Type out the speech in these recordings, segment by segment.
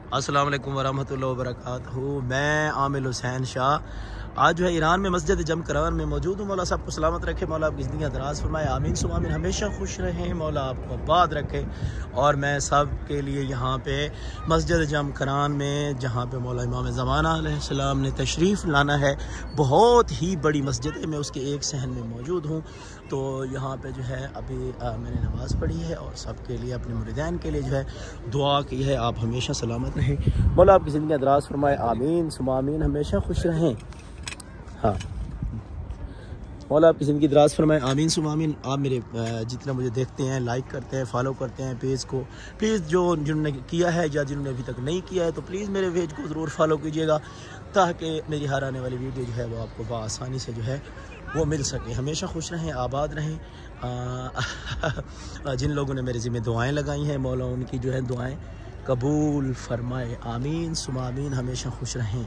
अस्सलाम वालेकुम वरहमतुल्लाहि वबरकातुहू। मैं आमिल हुसैन शाह आज जो है ईरान में मस्जिद जम करान में मौजूद हूँ। मौला सबको सलामत रखे, मौला आपकी ज़िंदगी दराज फरमाए, आमीन सुम आमीन। हमेशा खुश रहें, मौला आपको आबाद रखे। और मैं सब के लिए यहाँ पे मस्जिद जम करान में, जहाँ पे मौला इमाम ज़माना अलैहिस्सलाम ने तशरीफ़ लाना है, बहुत ही बड़ी मस्जिद है, मैं उसके एक सहन में मौजूद हूँ। तो यहाँ पे जो है अभी मैंने नमाज़ पढ़ी है और सब के लिए, अपने मुरीदैन के लिए जो है दुआ की है। आप हमेशा सलामत रहें, मौला आपकी ज़िंदगी दराज फरमाए, आमीन सुम आमीन। हमेशा खुश रहें। हाँ, मौला आपकी ज़िंदगी दराज फरमाए, आमीन सुम आमीन। आप मेरे जितना मुझे देखते हैं, लाइक करते हैं, फॉलो करते हैं पेज को, प्लीज़ जिन्होंने किया है या जिन्होंने अभी तक नहीं किया है तो प्लीज़ मेरे पेज को ज़रूर फॉलो कीजिएगा, ताकि मेरी हर आने वाली वीडियो जो है वो आपको बआसानी से जो है वो मिल सके। हमेशा खुश रहें, आबाद रहें। जिन लोगों ने मेरे ज़िम्मे दुआएँ लगाई हैं, मौला उनकी जो है दुआएँ कबूल फरमाए, आमीन सुम आमीन। हमेशा खुश रहें।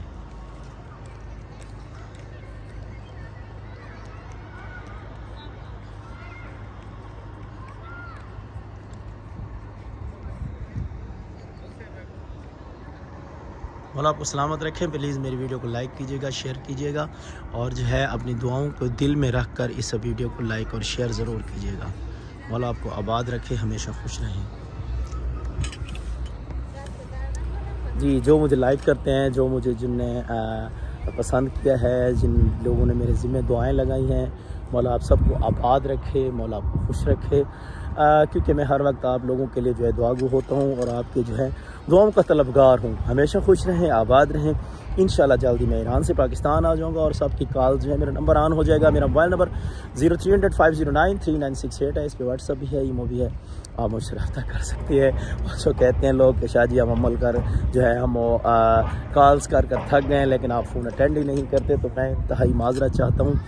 मौला आपको सलामत रखें। प्लीज़ मेरी वीडियो को लाइक कीजिएगा, शेयर कीजिएगा और जो है अपनी दुआओं को दिल में रख कर इस वीडियो को लाइक और शेयर ज़रूर कीजिएगा। मौला आपको आबाद रखे, हमेशा खुश रहें। जी, जो मुझे लाइक करते हैं, जो मुझे जिनने पसंद किया है, जिन लोगों ने मेरे ज़िम्मे दुआएं लगाई हैं, मौला आप सबको आबाद रखे, मौला आपको खुश रखे। क्योंकि मैं हर वक्त आप लोगों के लिए जो है दुआगू होता हूँ और आपके जो है दुआओं का तलबगार हूँ। हमेशा खुश रहें, आबाद रहें। इंशाल्लाह जल्दी मैं ईरान से पाकिस्तान आ जाऊँगा और सबकी कॉल जो है, मेरा नंबर ऑन हो जाएगा। मेरा मोबाइल नंबर 0300509396 है। इस पर व्हाट्सअप भी है, ईमो भी है, आप मुझसे रब्ता कर सकती है। और जो कहते हैं लोग कि शाह जी हम अमल कर जो है हम कॉल्स कर थक गए, लेकिन आप फ़ोन अटेंड ही नहीं करते, तो मैं इंतहाई माजरत चाहता हूँ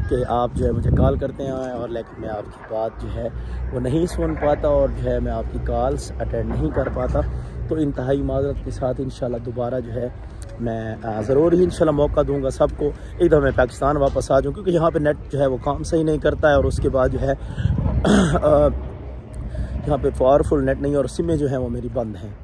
कि आप जो है मुझे कॉल करते हैं और लेकिन मैं आपकी बात जो है वो नहीं सुन पाता और जो है मैं आपकी कॉल्स अटेंड नहीं कर पाता। तो इंतहाई माजरत के साथ इंशाल्लाह दोबारा जो है मैं ज़रूर ही इंशाल्लाह मौका दूंगा सबको। एक दफ़ा मैं पाकिस्तान वापस आ जाऊँ, क्योंकि यहाँ पे नेट जो है वो काम सही नहीं करता है और उसके बाद जो है यहाँ पे पावरफुल नेट नहीं और सिमें जो है वो मेरी बंद हैं।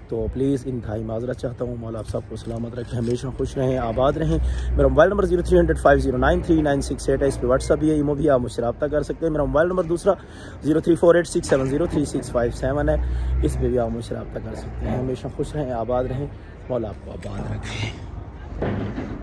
तो प्लीज़ इंतहाई माजरत चाहता हूँ। मौला आप सबको सलामत रखें, हमेशा खुश रहें, आबाद रहें। मेरा मोबाइल नंबर 0300509396 है। इस पर व्हाट्सअप भी है, ईमो भी, आप मुझसे रब्ता कर सकते हैं। मेरा मोबाइल नंबर दूसरा 0348670365 है। इस पर भी आप मुझसे रब्ता कर सकते हैं। हमेशा खुश रहें, आबाद रहें, मौला आपको आबाद रखें।